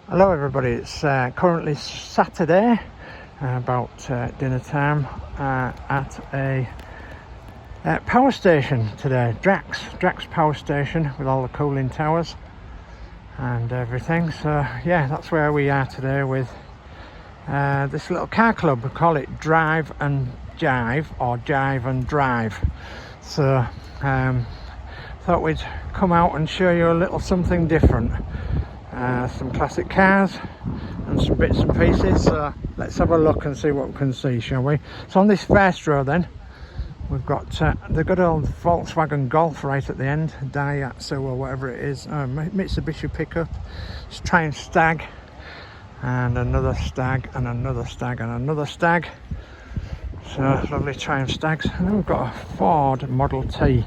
Hello everybody, it's currently Saturday, about dinner time at a power station today, Drax power station with all the cooling towers and everything. So yeah, that's where we are today with this little car club. We call it Drive N Jive or Jive and Drive. So thought we'd come out and show you a little something different. Some classic cars and some bits and pieces, so let's have a look and see what we can see, shall we? So on this first row then we've got the good old Volkswagen Golf right at the end, Daihatsu or whatever it is, Mitsubishi pickup, it's Triumph Stag, and another Stag and another Stag and another Stag. So lovely Triumph Stags. And then we've got a Ford Model T.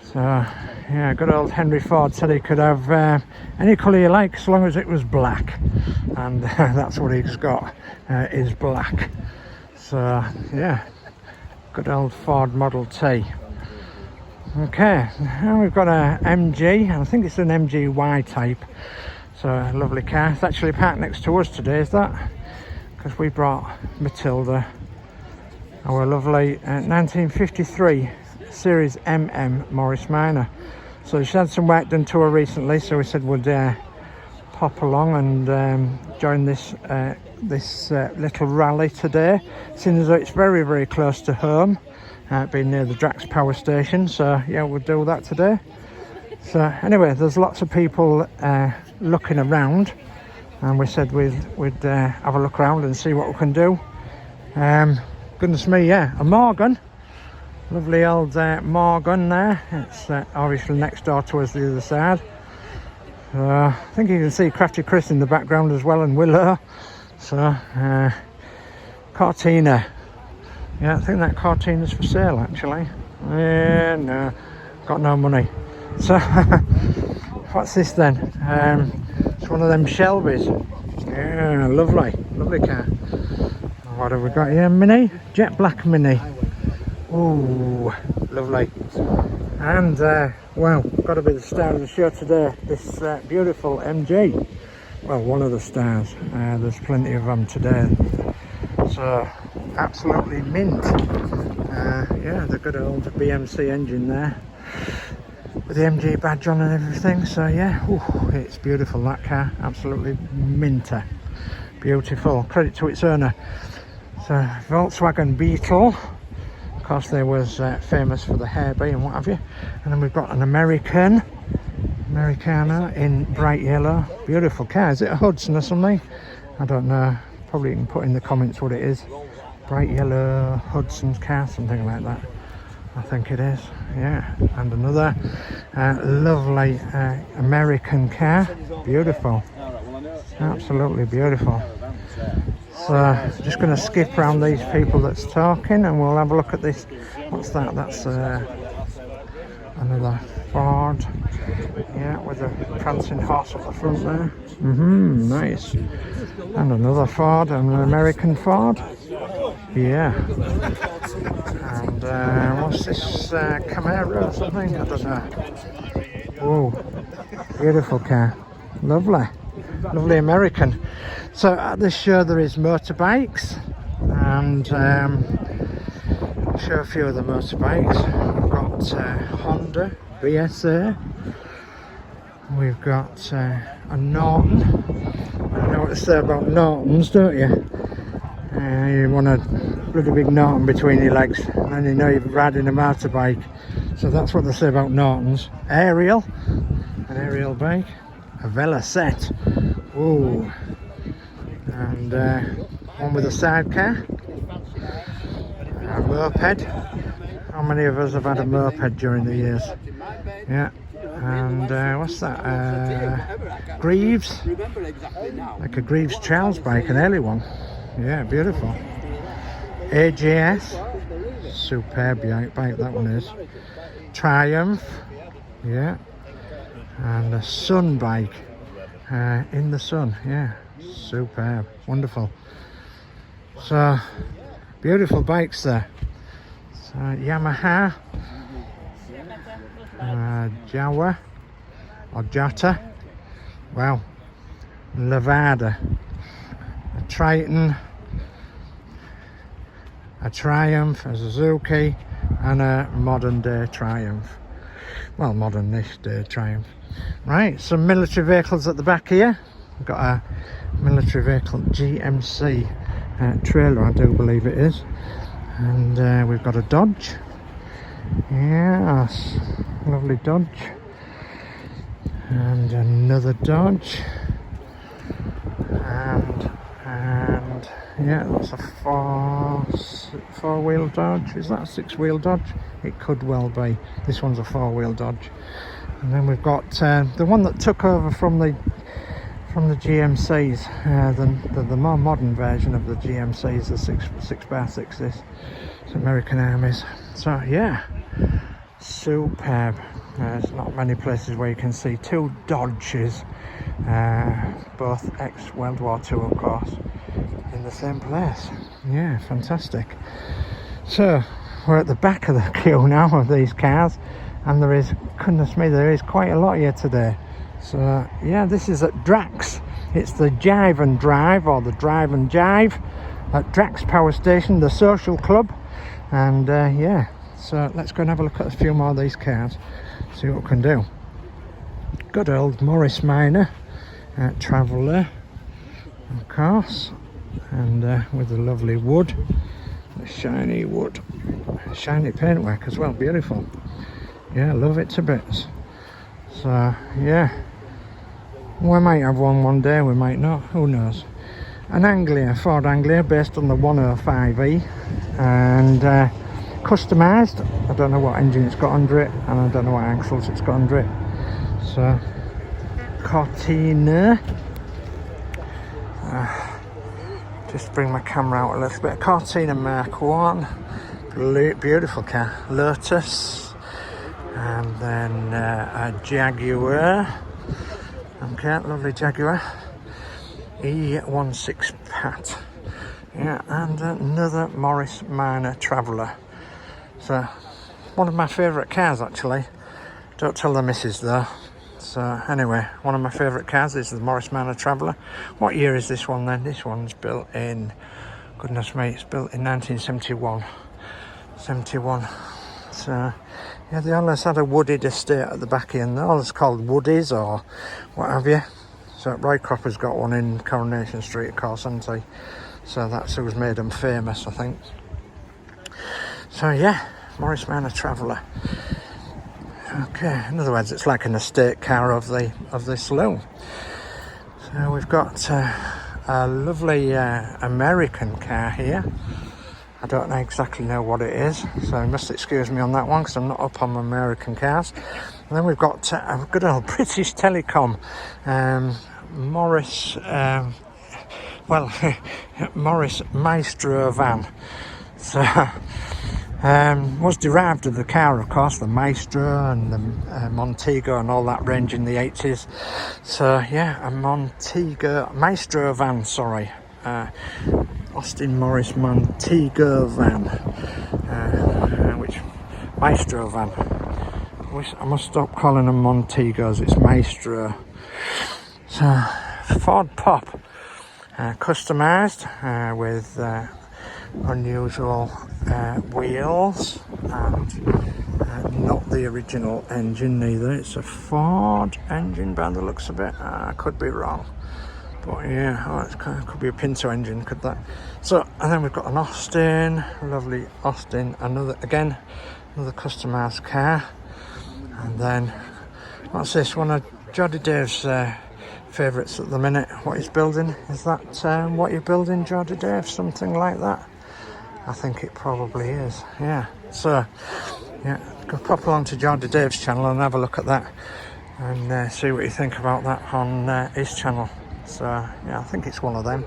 So yeah, good old Henry Ford said he could have any colour you like as long as it was black, and that's what he's got, is black. So yeah, good old Ford Model T. Okay, now we've got a MG, I think it's an MG type, so a lovely car. It's actually parked next to us today, is that? Because we brought Matilda, our lovely 1953 Series Morris Minor. So she had some work done to her recently, so we said we'd pop along and join this little rally today, seeing as though it's very, very close to home, being near the Drax power station. So yeah, we'll do that today. So anyway, there's lots of people looking around, and we said we'd have a look around and see what we can do. Goodness me, yeah, a Morgan. Lovely old Morgan there. It's obviously next door to us the other side. I think you can see Crafty Chris in the background as well, and Willow. So Cortina. Yeah, I think that Cortina's for sale actually. Yeah, no, got no money. So what's this then? It's one of them Shelbys. Yeah, lovely car. What have we got here? Mini? Jet Black Mini. Oh, lovely. And well, got to be the star of the show today, this beautiful MG. Well, one of the stars. There's plenty of them today, so absolutely mint. Yeah, the good old BMC engine there with the MG badge on and everything. So yeah, ooh, it's beautiful, that car, absolutely minter, beautiful. Credit to its owner. So Volkswagen Beetle. Of course, they was famous for the Herbie and what have you. And then we've got an Americana in bright yellow. Beautiful car. Is it a Hudson or something? I don't know. Probably you can put in the comments what it is. Bright yellow Hudson car, something like that. I think it is. Yeah. And another lovely American car. Beautiful. Absolutely beautiful. So just going to skip around these people that's talking, and we'll have a look at this. What's that? That's another Ford, yeah, with a prancing horse at the front there. Nice. And another Ford, an American Ford, yeah. And what's this, Camaro or something? I don't know. Oh, beautiful car, lovely American. So at this show there is motorbikes, and show a few of the motorbikes. We've got Honda BSA, we've got a Norton. You know what to say about Nortons, don't you? You want a bloody big Norton between your legs, and then you know you're riding a motorbike. So that's what they say about Nortons. An aerial bike, a Velocette. Ooh. And one with a sidecar, a moped. How many of us have had a moped during the years? Yeah. And what's that? Greaves, like a Greaves Charles bike, an early one. Yeah, beautiful. AJS, superb bike that one is. Triumph, yeah. And a Sun bike, in the sun, yeah. Superb, wonderful. So beautiful bikes there. So Yamaha, Jawa or Jata. Wow, Levada, a Triton, a Triumph, a Suzuki, and a modern day Triumph. Well, modern-ish day Triumph. Right, some military vehicles at the back here. We've got a military vehicle GMC trailer, I do believe it is. And we've got a Dodge. Yes, lovely Dodge. And another Dodge. And yeah, that's a four-wheel Dodge. Is that a six-wheel Dodge? It could well be. This one's a four-wheel Dodge. And then we've got the one that took over from the GMCs, the more modern version of the GMCs, the 6x6s. It's American Armies. So yeah, superb. There's not many places where you can see two Dodges, both ex-World War II of course, in the same place. Yeah, fantastic. So we're at the back of the queue now of these cars, and there is, goodness me, there is quite a lot here today. So yeah, this is at Drax. It's the Drive N Jive, or the Drive N Jive at Drax Power Station, the social club. And yeah, so let's go and have a look at a few more of these cars, see what we can do. Good old Morris Minor Traveller, of course, and with the lovely wood, the shiny wood, shiny paintwork as well, beautiful. Yeah, love it to bits. So yeah, we might have one day, we might not, who knows. An Anglia, Ford Anglia, based on the 105e, and customised. I don't know what engine it's got under it, and I don't know what axles it's got under it. So Cortina, just bring my camera out a little bit. Cortina Mark 1, beautiful car. Lotus, and then a Jaguar. Okay, lovely Jaguar. E16 Pat. Yeah, and another Morris Minor Traveller. So, one of my favourite cars actually. Don't tell the missus though. So anyway, one of my favourite cars is the Morris Minor Traveller. What year is this one then? This one's built in, goodness me, it's built in 1971. 71. So yeah, they always had a wooded estate at the back here, and they're always called Woodies or what have you. So Roy Cropper's got one in Coronation Street, of course, hasn't he? So that's who's made them famous, I think. So yeah, Morris Minor Traveller. Okay, in other words, it's like an estate car of the saloon. So we've got a lovely American car here. I don't exactly know what it is, so you must excuse me on that one because I'm not up on American cars. And then we've got a good old British Telecom Morris, Morris Maestro van. So was derived of the car, of course, the Maestro and the Montego and all that range in the 80s. So yeah, a Maestro van, sorry. Austin Morris Montego van, which Maestro van. I must stop calling them Montegos, it's Maestro. So Ford Pop, customised with unusual wheels, and not the original engine neither. It's a Ford engine by the looks of it. I could be wrong. But yeah, it could be a Pinto engine, could that? So, and then we've got an Austin, lovely Austin, another customised car. And then, what's this? One of Joddy Dave's favourites at the minute. What he's building, is that what you're building, Joddy Dave? Something like that? I think it probably is, yeah. So, yeah, go pop along to Joddy Dave's channel and have a look at that. And see what you think about that on his channel. So yeah, I think it's one of them,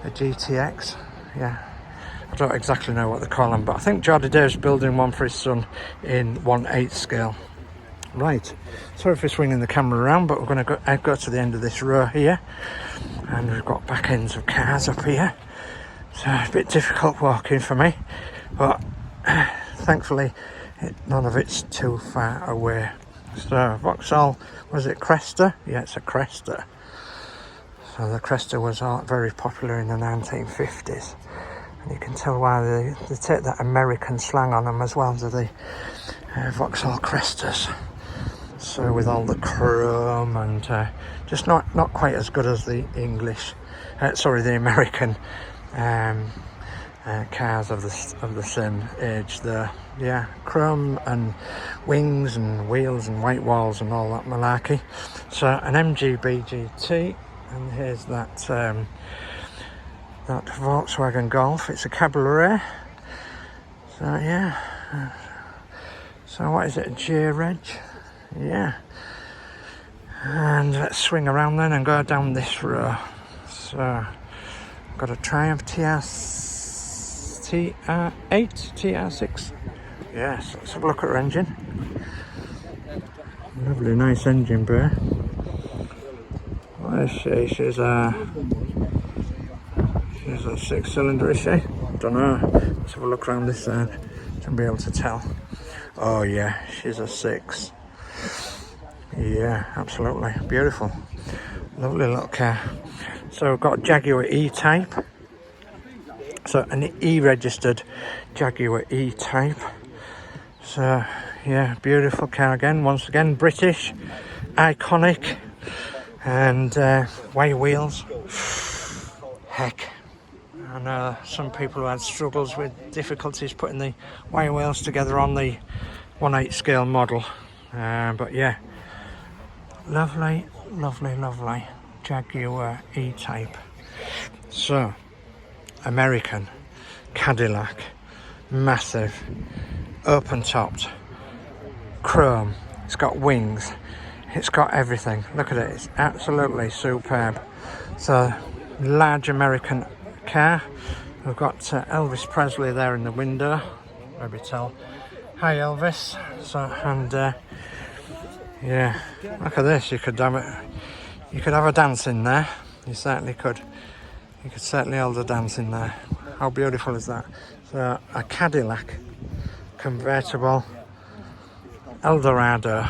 a GTX. Yeah, I don't exactly know what they call them, but I think Joddy Dave's building one for his son in 1/8 scale. Right, sorry for swinging the camera around, but we're going to go to the end of this row here, and we've got back ends of cars up here, so it's a bit difficult walking for me, but thankfully none of it's too far away. So Vauxhall, was it Cresta? Yeah, it's a Cresta. So the Cresta was very popular in the 1950s. And you can tell why they take that American slang on them as well, do the Vauxhall Crestas. So with all the chrome and just not quite as good as the English, the American cars of the same age there. Yeah, chrome and wings and wheels and white walls and all that malarkey. So an MGB GT, and here's that that Volkswagen Golf. It's a cabriolet. So yeah. So what is it? A J-Reg? Yeah. And let's swing around then and go down this row. So got a Triumph TR8, TR6. Yes, let's have a look at her engine. Lovely, nice engine bay. What is she? She's a 6-cylinder, is she? Don't know. Let's have a look around this side to be able to tell. Oh yeah, she's a 6. Yeah, absolutely beautiful, lovely little car. So we've got Jaguar E-Type. So an E-registered Jaguar E-Type. So yeah, beautiful car again. Once again, British, iconic, and white wheels. Heck, I know some people who had struggles with difficulties putting the white wheels together on the 1/8 scale model. But yeah, lovely, lovely, lovely Jaguar E-Type. So American, Cadillac, massive, open topped, chrome. It's got wings, it's got everything. Look at it, it's absolutely superb. So large American car. We've got Elvis Presley there in the window. Maybe tell hi Elvis. So, and yeah, look at this. You could have a dance in there. You certainly could. You could certainly hold a dance in there. How beautiful is that? So a Cadillac convertible Eldorado.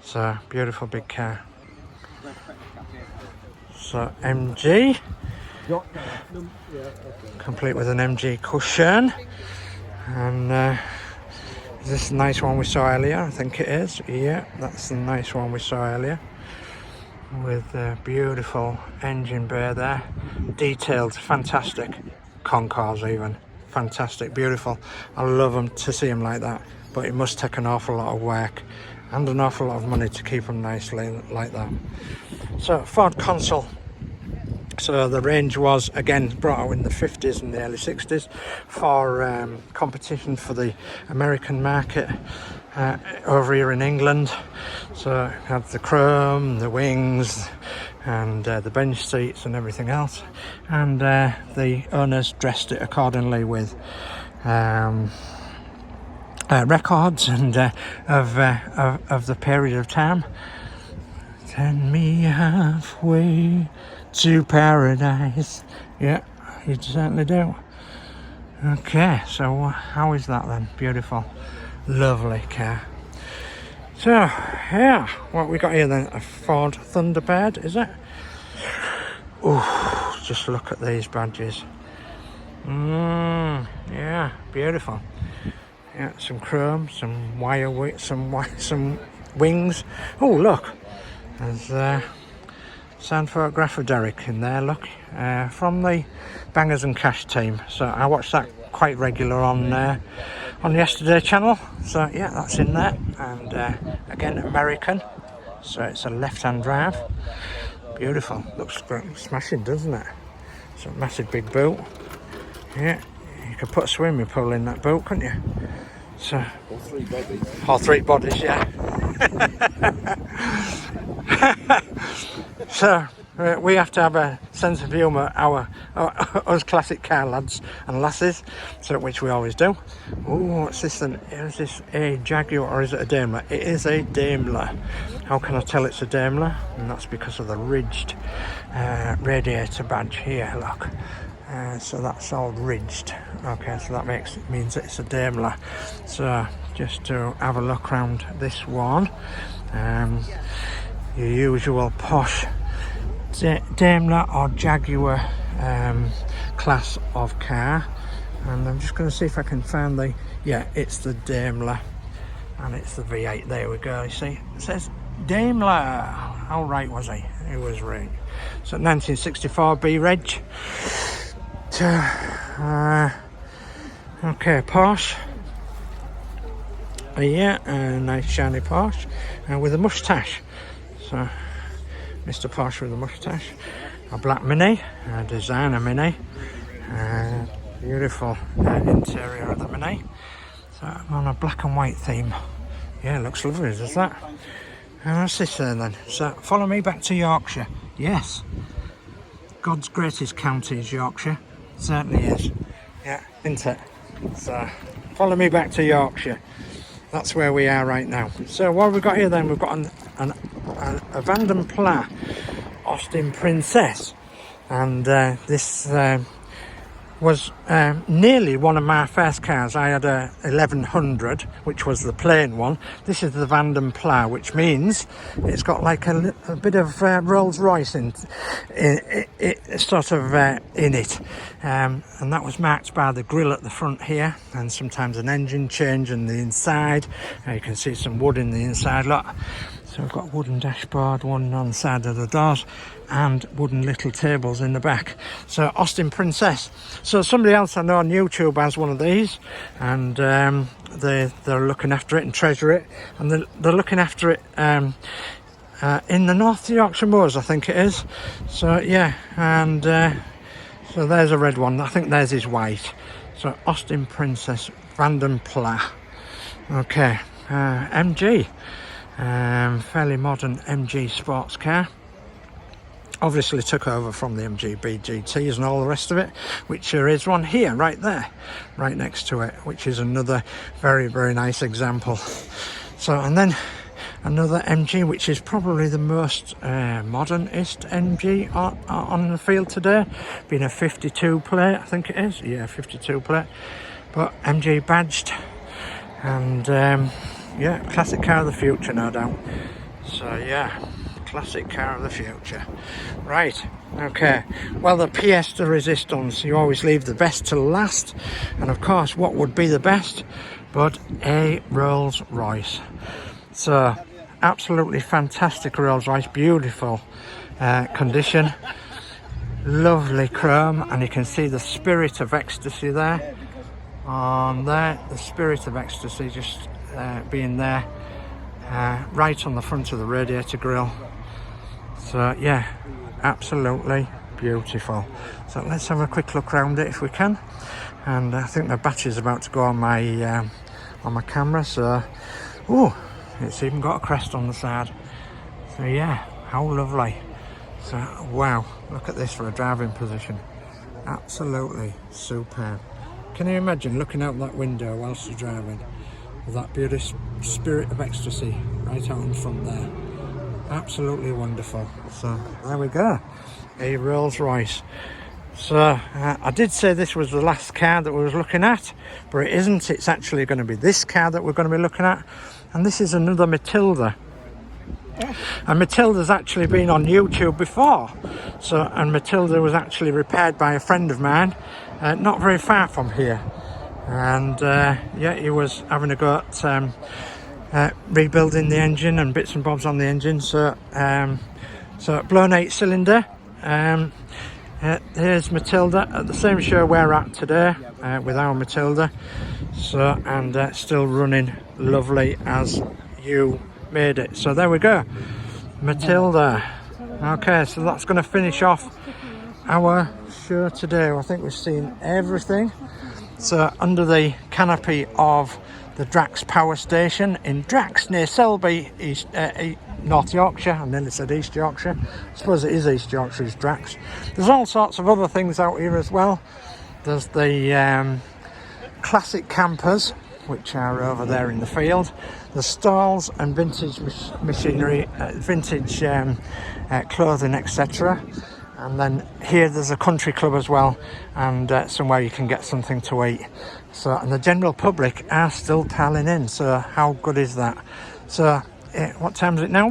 So beautiful big car. So MG, complete with an MG cushion. And is this the nice one we saw earlier? I think it is. Yeah, that's the nice one we saw earlier. With a beautiful engine bay there. Detailed, fantastic. Concours even. Fantastic, beautiful. I love them to see them like that. But it must take an awful lot of work and an awful lot of money to keep them nicely like that. So Ford console. So the range was again brought out in the 50s and the early 60s for competition for the American market over here in England. So it had the chrome, the wings, and the bench seats and everything else. And the owners dressed it accordingly with records and of the period of time. Send me halfway to paradise. Yeah, you certainly do. Okay, so how is that then? Beautiful, lovely car. So yeah, what we got here then? A Ford Thunderbird, is it? Oh, just look at these badges. Yeah, beautiful. Yeah, some chrome, some wire, some wings. Oh, look, there's sound photograph of Derek in there. Look, from the Bangers and Cash team. So I watched that quite regular on the Yesterday channel. So yeah, that's in there. And again, American. So it's a left-hand drive. Beautiful. Looks smashing, doesn't it? It's a massive big boot. Yeah, you could put a swimming pool in that boat, couldn't you? So, or 3 bodies, yeah. So we have to have a sense of humour, us classic car lads and lasses, so which we always do. Oh, what's this then? Is this a Jaguar or is it a Daimler? It is a Daimler. How can I tell it's a Daimler? And that's because of the ridged radiator badge here. Look. So that's all ridged. Okay, so that means it's a Daimler. So just to have a look around this one, your usual posh Daimler or Jaguar class of car, and I'm just going to see if I can find the, yeah, it's the Daimler, and it's the V8. There we go. You see, it says Daimler. How right was he? He was right. So 1964 B reg. Okay, Porsche. Yeah, a nice shiny Porsche with a moustache. So Mr. Porsche with a moustache. A black Mini, a designer Mini. Beautiful interior of the Mini. So I'm on a black and white theme. Yeah, looks lovely, does that? And what's this then? So follow me back to Yorkshire. Yes, God's greatest county is Yorkshire. It certainly is. Yeah, isn't it? So follow me back to Yorkshire. That's where we are right now. So what have we got here then? We've got a Vanden Plas Austin Princess, and this was nearly one of my first cars. I had a 1100, which was the plain one. This is the Vanden Plas, which means it's got like a bit of Rolls Royce in it, and that was marked by the grille at the front here, and sometimes an engine change in the inside. You can see some wood in the inside, look. So we've got a wooden dashboard, one on the side of the doors, and wooden little tables in the back. So Austin Princess. So somebody else I know on YouTube has one of these, and they're looking after it and treasure it, and they're looking after it in the North Yorkshire Moors, I think it is. So yeah, and so there's a red one. I think theirs is white. So Austin Princess Vanden Plas. Okay, MG. Fairly modern MG sports car. Obviously took over from the MG BGTs and all the rest of it, which there is one here, right there, right next to it, which is another very, very nice example. So, and then another MG, which is probably the most modernist MG on the field today, being a 52 plate, I think it is. Yeah, 52 plate, but MG badged, and yeah, classic car of the future, no doubt. So yeah, classic car of the future. Right, okay. Well, the pièce de résistance, you always leave the best till last. And of course, what would be the best but a Rolls Royce? So, absolutely fantastic Rolls Royce, beautiful condition. Lovely chrome, and you can see the Spirit of Ecstasy there. On there, the Spirit of Ecstasy just being there, right on the front of the radiator grille. So yeah, absolutely beautiful. So let's have a quick look around it if we can. And I think the battery's about to go on my camera. So, oh, it's even got a crest on the side. So yeah, how lovely. So wow, look at this for a driving position. Absolutely superb. Can you imagine looking out that window whilst you're driving? That beautiful Spirit of Ecstasy right out in front there. Absolutely wonderful. So there we go, a Rolls Royce. So I did say this was the last car that we was looking at, but it isn't. It's actually going to be this car that we're going to be looking at, and this is another Matilda. And Matilda's actually been on YouTube before. So, and Matilda was actually repaired by a friend of mine, not very far from here. And yeah, he was having a go at rebuilding the engine and bits and bobs on the engine. So so blown 8-cylinder. Here's Matilda at the same show we're at today with our Matilda. So, and still running lovely as you made it. So there we go, Matilda. Okay, so that's going to finish off our show today. I think we've seen everything. So under the canopy of the Drax power station in Drax near Selby, North Yorkshire. I nearly said East Yorkshire. I suppose it is East Yorkshire, it's Drax. There's all sorts of other things out here as well. There's the classic campers, which are over there in the field. The stalls and vintage machinery, vintage clothing, etc. And then here there's a country club as well, and somewhere you can get something to eat. So, and the general public are still piling in. So how good is that? So what time is it now?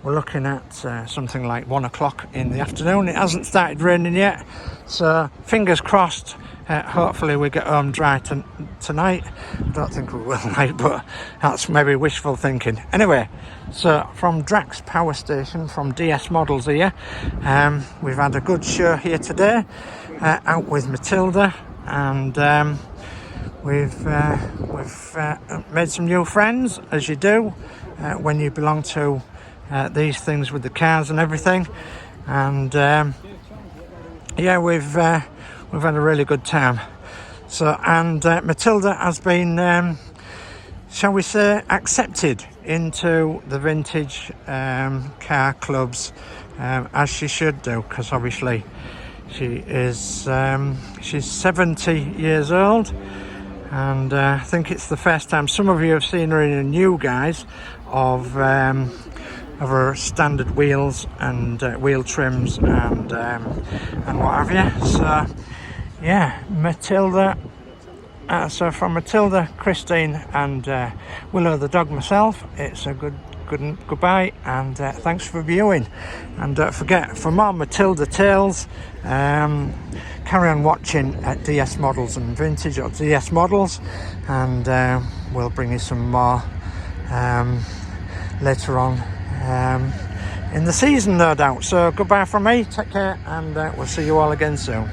we're looking at something like 1 o'clock in the afternoon. It hasn't started raining yet, so fingers crossed. Hopefully we get home dry tonight. I don't think we will, mate, but that's maybe wishful thinking. Anyway, so from Drax Power Station, from DS Models here, we've had a good show here today, out with Matilda, and we've made some new friends, as you do when you belong to these things with the cars and everything. And yeah, we've had a really good time. So, and Matilda has been, shall we say, accepted into the vintage car clubs, as she should do, because obviously she is she's 70 years old, and I think it's the first time some of you have seen her in a new guise of her standard wheels and wheel trims and what have you. So yeah, Matilda. So from Matilda, Christine, and Willow the dog, myself, it's a goodbye, and thanks for viewing. And don't forget, for more Matilda tales, carry on watching at DS Models and Vintage, or DS Models, and we'll bring you some more later on in the season, no doubt. So goodbye from me, take care, and we'll see you all again soon.